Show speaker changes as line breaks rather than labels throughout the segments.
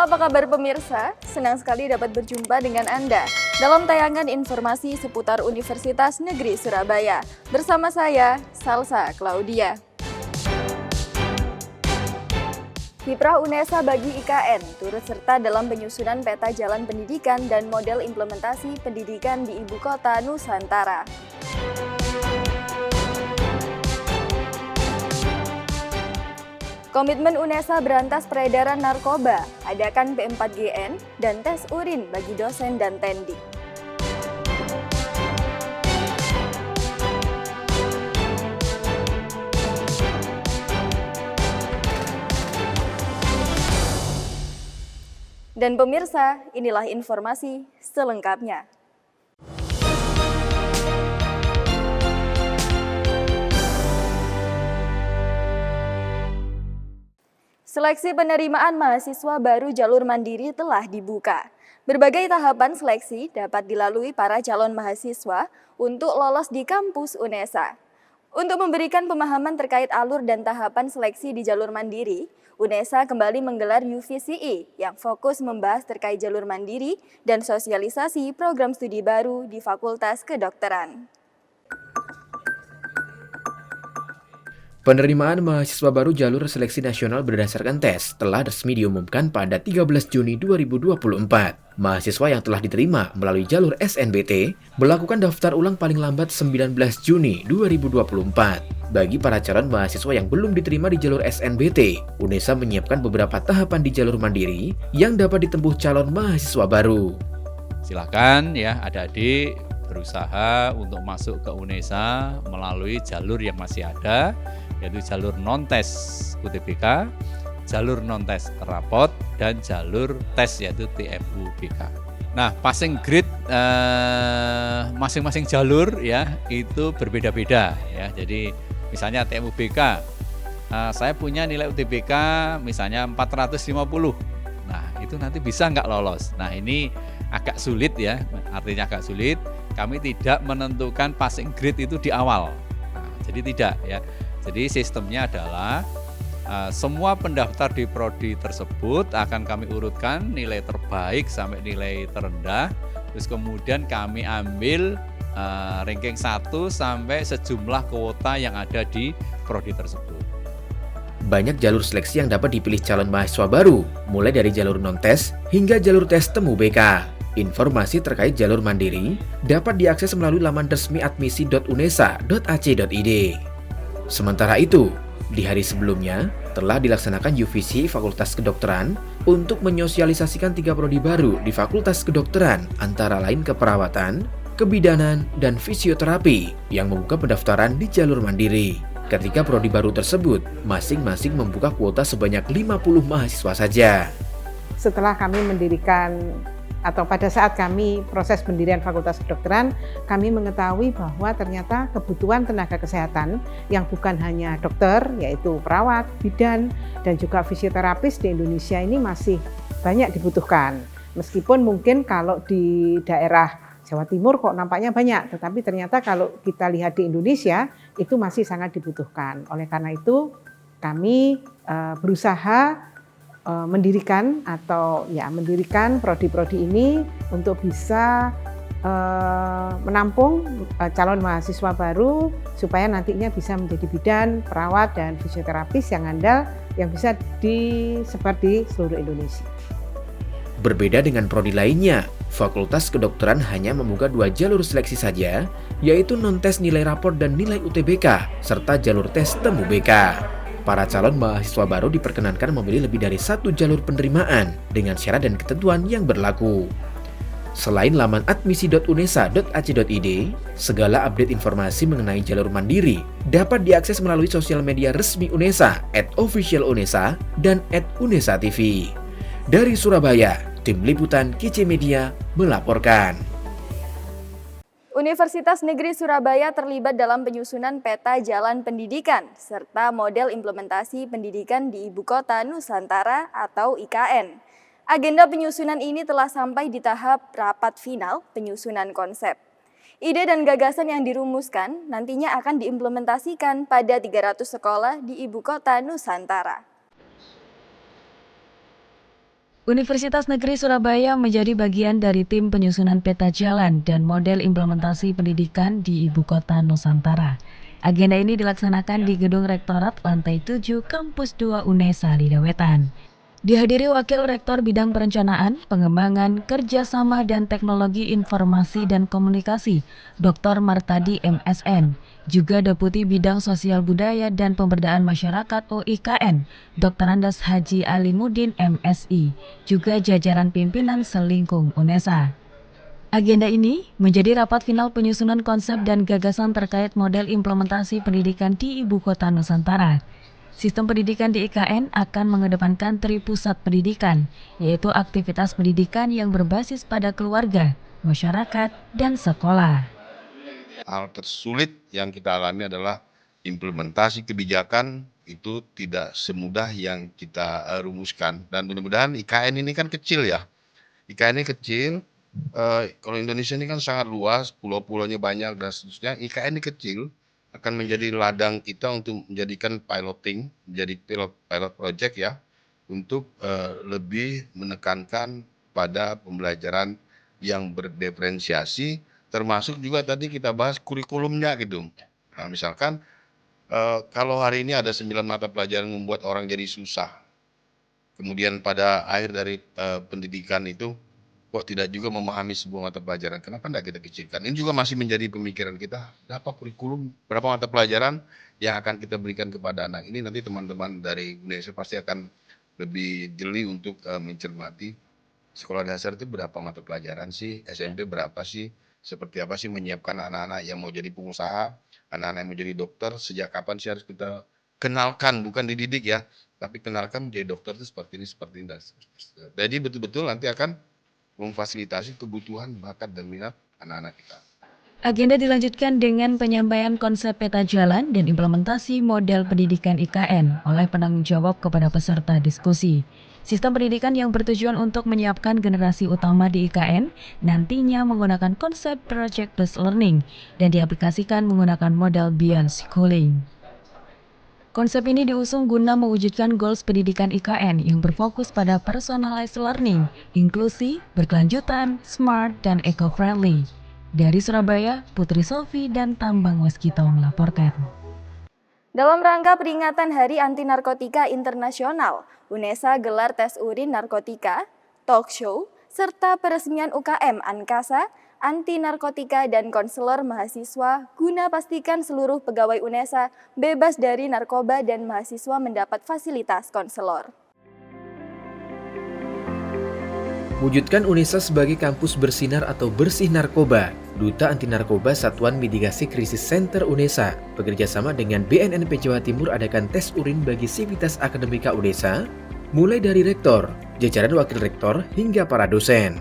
Halo, apa kabar pemirsa? Senang sekali dapat berjumpa dengan Anda dalam tayangan informasi seputar Universitas Negeri Surabaya. Bersama saya, Salsa Claudia. Kiprah UNESA bagi IKN turut serta dalam penyusunan peta jalan pendidikan dan model implementasi pendidikan di Ibu Kota Nusantara. Komitmen UNESA berantas peredaran narkoba, adakan P4GN, dan tes urin bagi dosen dan tendik. Dan pemirsa, inilah informasi selengkapnya. Seleksi penerimaan mahasiswa baru jalur mandiri telah dibuka. Berbagai tahapan seleksi dapat dilalui para calon mahasiswa untuk lolos di kampus UNESA. Untuk memberikan pemahaman terkait alur dan tahapan seleksi di jalur mandiri, UNESA kembali menggelar UVCE yang fokus membahas terkait jalur mandiri dan sosialisasi program studi baru di Fakultas Kedokteran.
Penerimaan mahasiswa baru jalur seleksi nasional berdasarkan tes telah resmi diumumkan pada 13 Juni 2024. Mahasiswa yang telah diterima melalui jalur SNBT melakukan daftar ulang paling lambat 19 Juni 2024. Bagi para calon mahasiswa yang belum diterima di jalur SNBT, UNESA menyiapkan beberapa tahapan di jalur mandiri yang dapat ditempuh calon mahasiswa baru.
Silakan ya adik-adik berusaha untuk masuk ke UNESA melalui jalur yang masih ada, yaitu jalur non-tes UTBK, jalur non-tes rapot, dan jalur tes yaitu TMUBK. Nah, passing grade masing-masing jalur ya itu berbeda-beda ya. Jadi misalnya TMUBK, saya punya nilai UTBK misalnya 450. Nah, itu nanti bisa nggak lolos. Nah, ini agak sulit ya, artinya agak sulit. Kami tidak menentukan passing grade itu di awal. Nah, jadi tidak ya. Jadi sistemnya adalah semua pendaftar di prodi tersebut akan kami urutkan nilai terbaik sampai nilai terendah. Terus kemudian kami ambil ranking 1 sampai sejumlah kuota yang ada di prodi tersebut.
Banyak jalur seleksi yang dapat dipilih calon mahasiswa baru, mulai dari jalur non-tes hingga jalur tes temu BK. Informasi terkait jalur mandiri dapat diakses melalui laman resmi admisi.unesa.ac.id. Sementara itu, di hari sebelumnya telah dilaksanakan UVC Fakultas Kedokteran untuk menyosialisasikan 3 prodi baru di Fakultas Kedokteran, antara lain keperawatan, kebidanan, dan fisioterapi yang membuka pendaftaran di jalur mandiri. Ketika prodi baru tersebut, masing-masing membuka kuota sebanyak 50 mahasiswa saja.
Setelah kami mendirikan atau pada saat kami proses pendirian Fakultas Kedokteran, kami mengetahui bahwa ternyata kebutuhan tenaga kesehatan yang bukan hanya dokter, yaitu perawat, bidan, dan juga fisioterapis di Indonesia ini masih banyak dibutuhkan. Meskipun mungkin kalau di daerah Jawa Timur kok nampaknya banyak, tetapi ternyata kalau kita lihat di Indonesia itu masih sangat dibutuhkan. Oleh karena itu kami berusaha mendirikan prodi-prodi ini untuk bisa menampung calon mahasiswa baru supaya nantinya bisa menjadi bidan, perawat, dan fisioterapis yang andal yang bisa disebar di seluruh Indonesia.
Berbeda dengan prodi lainnya, Fakultas Kedokteran hanya membuka 2 jalur seleksi saja, yaitu non-tes nilai rapor dan nilai UTBK, serta jalur tes temu BK. Para calon mahasiswa baru diperkenankan memilih lebih dari 1 jalur penerimaan dengan syarat dan ketentuan yang berlaku. Selain laman admisi.unesa.ac.id, segala update informasi mengenai jalur mandiri dapat diakses melalui sosial media resmi UNESA, @officialunesa, dan @unesatv. Dari Surabaya, Tim Liputan KC Media melaporkan.
Universitas Negeri Surabaya terlibat dalam penyusunan peta jalan pendidikan serta model implementasi pendidikan di Ibu Kota Nusantara atau IKN. Agenda penyusunan ini telah sampai di tahap rapat final penyusunan konsep. Ide dan gagasan yang dirumuskan nantinya akan diimplementasikan pada 300 sekolah di Ibu Kota Nusantara.
Universitas Negeri Surabaya menjadi bagian dari tim penyusunan peta jalan dan model implementasi pendidikan di Ibu Kota Nusantara. Agenda ini dilaksanakan di Gedung Rektorat Lantai 7 Kampus 2 UNESA Lidawetan. Dihadiri Wakil Rektor Bidang Perencanaan, Pengembangan, Kerjasama dan Teknologi Informasi dan Komunikasi, Dr. Martadi MSN, juga Deputi Bidang Sosial Budaya dan Pemberdayaan Masyarakat OIKN, Dr. Andes Haji Alimuddin MSI, juga jajaran pimpinan Selingkung UNESA. Agenda ini menjadi rapat final penyusunan konsep dan gagasan terkait model implementasi pendidikan di Ibu Kota Nusantara. Sistem pendidikan di IKN akan mengedepankan tripusat pendidikan, yaitu aktivitas pendidikan yang berbasis pada keluarga, masyarakat, dan sekolah.
Hal tersulit yang kita alami adalah implementasi kebijakan itu tidak semudah yang kita rumuskan. Dan mudah-mudahan IKN ini kan kecil ya. IKN ini kecil, kalau Indonesia ini kan sangat luas, pulau-pulaunya banyak dan seterusnya. IKN ini kecil, akan menjadi ladang kita untuk menjadikan piloting, menjadi pilot project ya, untuk lebih menekankan pada pembelajaran yang berdiferensiasi, termasuk juga tadi kita bahas kurikulumnya gitu. Nah, misalkan kalau hari ini ada 9 mata pelajaran membuat orang jadi susah, kemudian pada akhir dari pendidikan itu kok tidak juga memahami sebuah mata pelajaran, kenapa tidak kita kecilkan? Ini juga masih menjadi pemikiran kita, berapa kurikulum, berapa mata pelajaran yang akan kita berikan kepada anak ini. Nanti teman-teman dari Indonesia pasti akan lebih jeli untuk mencermati sekolah dasar itu berapa mata pelajaran sih, SMP berapa sih, seperti apa sih menyiapkan anak-anak yang mau jadi pengusaha, anak-anak yang mau jadi dokter, sejak kapan sih harus kita kenalkan, bukan dididik ya, tapi kenalkan menjadi dokter itu seperti ini, seperti ini. Jadi betul-betul nanti akan memfasilitasi kebutuhan bakat dan minat anak-anak kita.
Agenda dilanjutkan dengan penyampaian konsep peta jalan dan implementasi model pendidikan IKN oleh penanggung jawab kepada peserta diskusi. Sistem pendidikan yang bertujuan untuk menyiapkan generasi utama di IKN nantinya menggunakan konsep project-based learning dan diaplikasikan menggunakan model beyond schooling. Konsep ini diusung guna mewujudkan goals pendidikan IKN yang berfokus pada personalized learning, inklusi, berkelanjutan, smart, dan eco-friendly. Dari Surabaya, Putri Sofi dan Tambang Waskito melaporkan.
Dalam rangka peringatan Hari Anti Narkotika Internasional, UNESA gelar tes urin narkotika, talk show, serta peresmian UKM Ankasa, anti narkotika dan konselor mahasiswa guna pastikan seluruh pegawai UNESA bebas dari narkoba dan mahasiswa mendapat fasilitas konselor.
Wujudkan UNESA sebagai kampus bersinar atau bersih narkoba. Duta Anti Narkoba Satuan Mitigasi Krisis Center UNESA bekerjasama dengan BNNP Jawa Timur adakan tes urin bagi sivitas akademika UNESA, mulai dari rektor, jajaran wakil rektor, hingga para dosen.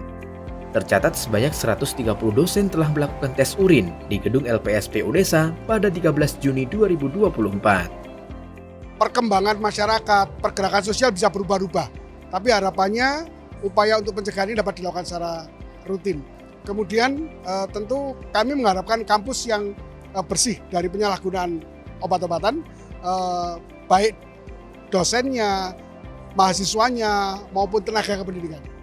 Tercatat sebanyak 130 dosen telah melakukan tes urin di gedung LPSP UNESA pada 13 Juni 2024.
Perkembangan masyarakat, pergerakan sosial bisa berubah-ubah. Tapi harapannya upaya untuk pencegahan ini dapat dilakukan secara rutin. Kemudian tentu kami mengharapkan kampus yang bersih dari penyalahgunaan obat-obatan, baik dosennya, mahasiswanya maupun tenaga kependidikan.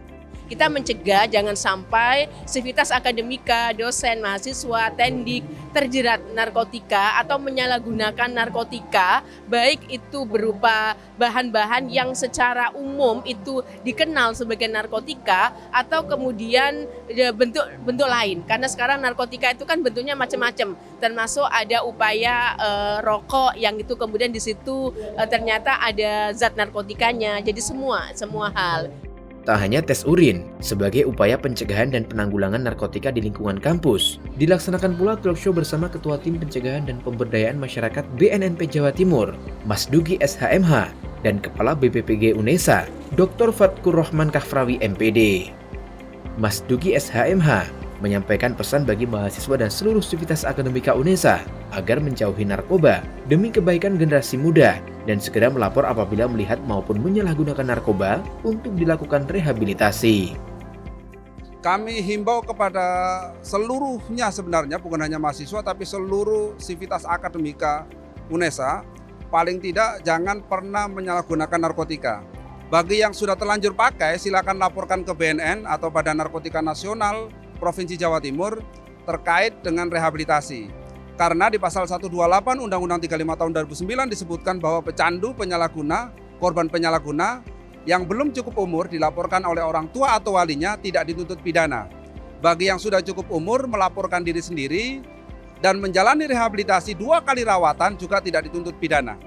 Kita mencegah jangan sampai sivitas akademika, dosen, mahasiswa, tendik terjerat narkotika atau menyalahgunakan narkotika, baik itu berupa bahan-bahan yang secara umum itu dikenal sebagai narkotika atau kemudian bentuk lain. Karena sekarang narkotika itu kan bentuknya macam-macam, termasuk ada upaya rokok yang itu kemudian di situ ternyata ada zat narkotikanya. Jadi semua hal.
Tak hanya tes urin, sebagai upaya pencegahan dan penanggulangan narkotika di lingkungan kampus, dilaksanakan pula talk show bersama Ketua Tim Pencegahan dan Pemberdayaan Masyarakat BNNP Jawa Timur, Mas Dugi SHMH, dan Kepala BPPG UNESA, Dr. Fatkur Rahman Kahfrawi MPD. Mas Dugi SHMH menyampaikan pesan bagi mahasiswa dan seluruh sivitas akademika UNESA agar menjauhi narkoba demi kebaikan generasi muda dan segera melapor apabila melihat maupun menyalahgunakan narkoba untuk dilakukan rehabilitasi.
Kami himbau kepada seluruhnya sebenarnya, bukan hanya mahasiswa tapi seluruh sivitas akademika UNESA, paling tidak jangan pernah menyalahgunakan narkotika. Bagi yang sudah terlanjur pakai, silakan laporkan ke BNN atau Badan Narkotika Nasional Provinsi Jawa Timur terkait dengan rehabilitasi. Karena di pasal 128 Undang-Undang 35 tahun 2009 disebutkan bahwa pecandu, penyalahguna, korban penyalahguna yang belum cukup umur dilaporkan oleh orang tua atau walinya tidak dituntut pidana. Bagi yang sudah cukup umur melaporkan diri sendiri dan menjalani rehabilitasi 2 kali rawatan juga tidak dituntut pidana.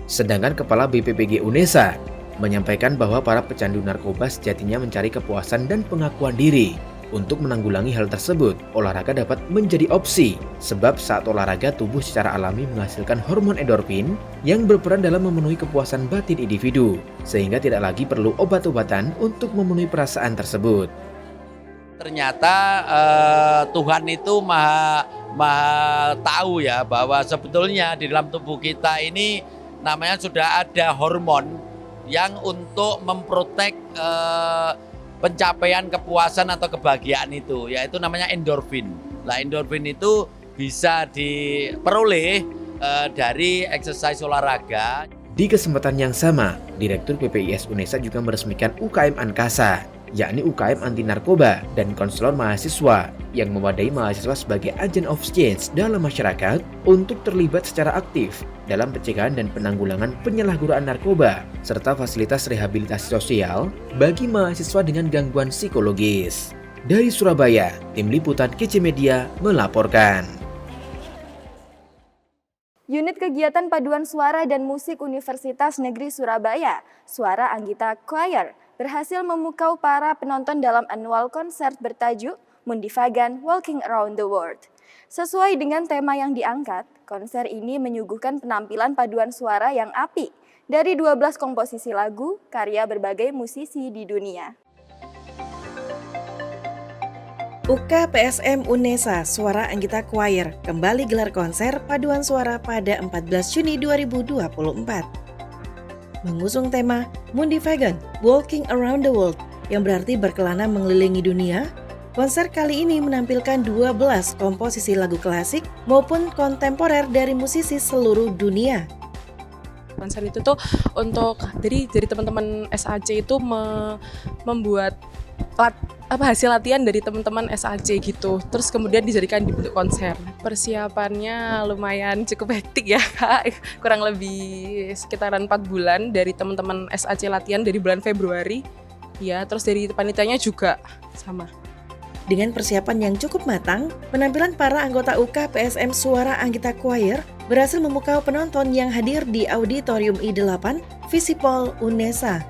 Sedangkan Kepala BPPG UNESA menyampaikan bahwa para pecandu narkoba sejatinya mencari kepuasan dan pengakuan diri. Untuk menanggulangi hal tersebut, olahraga dapat menjadi opsi, sebab saat olahraga tubuh secara alami menghasilkan hormon endorfin yang berperan dalam memenuhi kepuasan batin individu, sehingga tidak lagi perlu obat-obatan untuk memenuhi perasaan tersebut.
Ternyata Tuhan itu maha tahu ya, bahwa sebetulnya di dalam tubuh kita ini namanya sudah ada hormon yang untuk memprotek pencapaian kepuasan atau kebahagiaan itu, yaitu namanya endorfin. Nah, endorfin itu bisa diperoleh dari exercise olahraga.
Di kesempatan yang sama, Direktur PPIS UNESA juga meresmikan UKM Ankasa, yakni UKM anti narkoba dan konselor mahasiswa yang mewadai mahasiswa sebagai agent of change dalam masyarakat untuk terlibat secara aktif dalam pencegahan dan penanggulangan penyalahgunaan narkoba serta fasilitas rehabilitasi sosial bagi mahasiswa dengan gangguan psikologis. Dari Surabaya, Tim Liputan KC Media melaporkan.
Unit Kegiatan Paduan Suara dan Musik Universitas Negeri Surabaya, Suara Anggita Choir, berhasil memukau para penonton dalam annual konser bertajuk Mundivagan Walking Around the World. Sesuai dengan tema yang diangkat, konser ini menyuguhkan penampilan paduan suara yang apik dari 12 komposisi lagu karya berbagai musisi di dunia.
UKPSM UNESA Suara Anggita Choir kembali gelar konser paduan suara pada 14 Juni 2024. Mengusung tema Mundivagan Walking Around the World yang berarti berkelana mengelilingi dunia, konser kali ini menampilkan 12 komposisi lagu klasik maupun kontemporer dari musisi seluruh dunia.
Konser itu tuh untuk dari teman-teman SAC itu membuat hasil latihan dari teman-teman SAC gitu, terus kemudian dijadikan di bentuk konser. Persiapannya lumayan cukup hektik ya Kak, kurang lebih sekitaran 4 bulan dari teman-teman SAC latihan dari bulan Februari ya, terus dari panitianya juga sama.
Dengan persiapan yang cukup matang, penampilan para anggota UKPSM Suara Anggita Choir berhasil memukau penonton yang hadir di Auditorium I8 Visipol UNESA.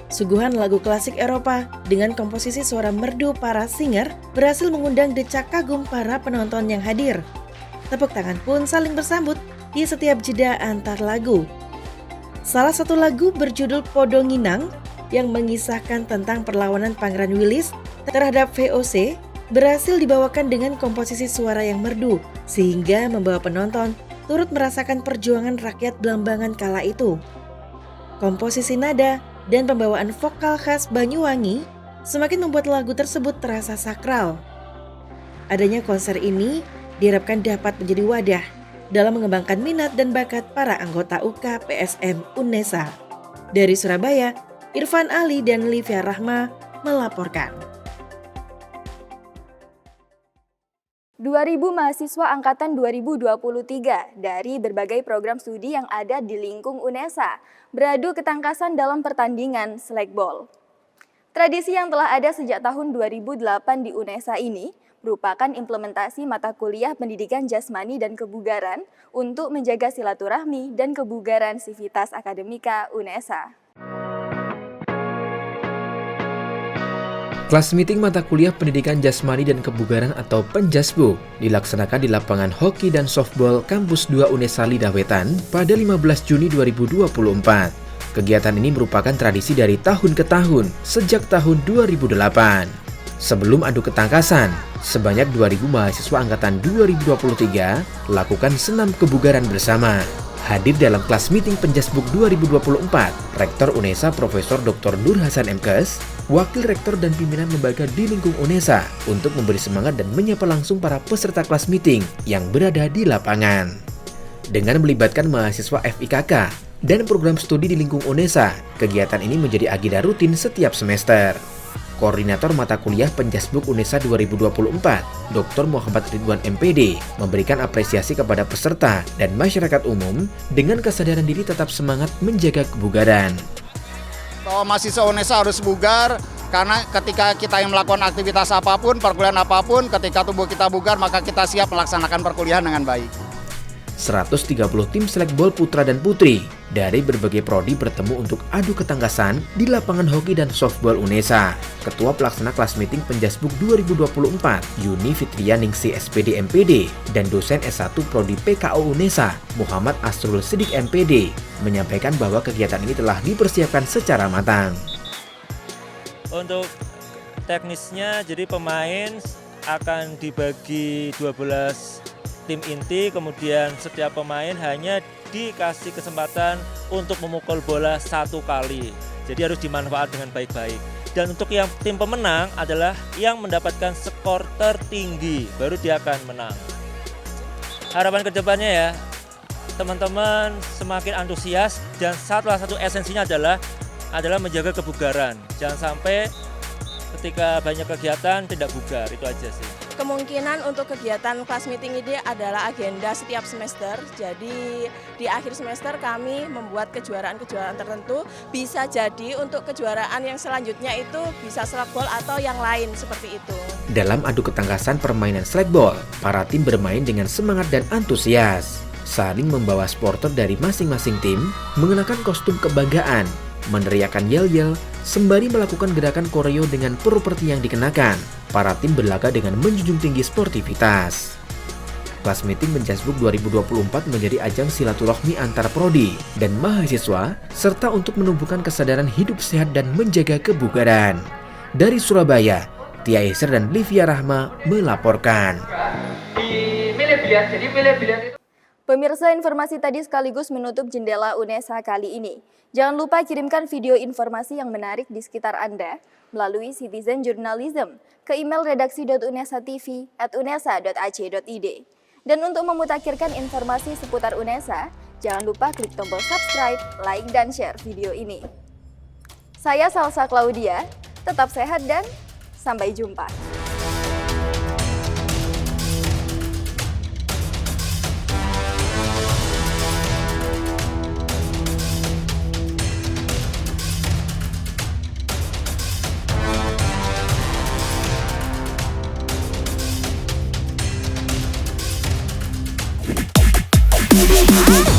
Suguhan lagu klasik Eropa dengan komposisi suara merdu para singer berhasil mengundang decak kagum para penonton yang hadir. Tepuk tangan pun saling bersambut di setiap jeda antar lagu. Salah satu lagu berjudul Podonginang yang mengisahkan tentang perlawanan Pangeran Willis terhadap VOC berhasil dibawakan dengan komposisi suara yang merdu sehingga membawa penonton turut merasakan perjuangan rakyat Belambangan kala itu. Komposisi nada dan pembawaan vokal khas Banyuwangi semakin membuat lagu tersebut terasa sakral. Adanya konser ini diharapkan dapat menjadi wadah dalam mengembangkan minat dan bakat para anggota UKPSM UNESA. Dari Surabaya, Irfan Ali dan Livia Rahma melaporkan.
2.000 mahasiswa angkatan 2023 dari berbagai program studi yang ada di lingkung UNESA beradu ketangkasan dalam pertandingan slackball. Tradisi yang telah ada sejak tahun 2008 di UNESA ini merupakan implementasi mata kuliah pendidikan jasmani dan kebugaran untuk menjaga silaturahmi dan kebugaran sivitas akademika UNESA.
Kelas meeting mata kuliah pendidikan jasmani dan kebugaran atau Penjasbu dilaksanakan di lapangan hoki dan softball Kampus 2 UNESA Lidah Wetan pada 15 Juni 2024. Kegiatan ini merupakan tradisi dari tahun ke tahun sejak tahun 2008. Sebelum adu ketangkasan, sebanyak 2.000 mahasiswa angkatan 2023 lakukan senam kebugaran bersama. Hadir dalam kelas meeting Penjasbuk 2024, Rektor UNESA Profesor Dr. Nur Hasan MKes, Wakil Rektor dan pimpinan lembaga di lingkung UNESA untuk memberi semangat dan menyapa langsung para peserta kelas meeting yang berada di lapangan. Dengan melibatkan mahasiswa FIKK, dan program studi di lingkung UNESA. Kegiatan ini menjadi agenda rutin setiap semester. Koordinator Mata Kuliah Penjasbuk UNESA 2024, Dr. Muhammad Ridwan MPD, memberikan apresiasi kepada peserta dan masyarakat umum dengan kesadaran diri tetap semangat menjaga kebugaran.
Mahasiswa UNESA harus bugar, karena ketika kita yang melakukan aktivitas apapun, perkuliahan apapun, ketika tubuh kita bugar, maka kita siap melaksanakan perkuliahan dengan baik.
130 tim selekbol putra dan putri dari berbagai prodi bertemu untuk adu ketangkasan di lapangan hoki dan softball UNESA. Ketua Pelaksana Kelas Meeting Penjasbuk 2024, Yuni Fitrianingsi SPD MPD, dan dosen S1 Prodi PKO UNESA, Muhammad Asrul Sidik MPD, menyampaikan bahwa kegiatan ini telah dipersiapkan secara matang.
Untuk teknisnya, jadi pemain akan dibagi 12 tim inti, kemudian setiap pemain hanya dikasih kesempatan untuk memukul bola 1 kali. Jadi harus dimanfaatkan dengan baik-baik. Dan untuk yang tim pemenang adalah yang mendapatkan skor tertinggi, baru dia akan menang. Harapan kedepannya ya, teman-teman semakin antusias, dan salah satu esensinya adalah menjaga kebugaran. Jangan sampai ketika banyak kegiatan tidak bugar, itu aja sih.
Kemungkinan untuk kegiatan kelas meeting ini adalah agenda setiap semester. Jadi di akhir semester kami membuat kejuaraan-kejuaraan tertentu. Bisa jadi untuk kejuaraan yang selanjutnya itu bisa selekbol atau yang lain seperti itu.
Dalam adu ketangkasan permainan selekbol, para tim bermain dengan semangat dan antusias. Saling membawa supporter dari masing-masing tim, mengenakan kostum kebanggaan, meneriakan yel-yel, sembari melakukan gerakan koreo dengan properti yang dikenakan. Para tim berlaga dengan menjunjung tinggi sportivitas. Kelas Meeting Penjasbuk 2024 menjadi ajang silaturahmi antar prodi dan mahasiswa, serta untuk menumbuhkan kesadaran hidup sehat dan menjaga kebugaran. Dari Surabaya, Tia Eser dan Livia Rahma melaporkan.
Pemirsa, informasi tadi sekaligus menutup jendela UNESA kali ini. Jangan lupa kirimkan video informasi yang menarik di sekitar Anda melalui Citizen Journalism ke email redaksi.unesatv@unesa.ac.id. Dan untuk memutakhirkan informasi seputar UNESA, jangan lupa klik tombol subscribe, like, dan share video ini. Saya Salsa Claudia, tetap sehat dan sampai jumpa.
Ah!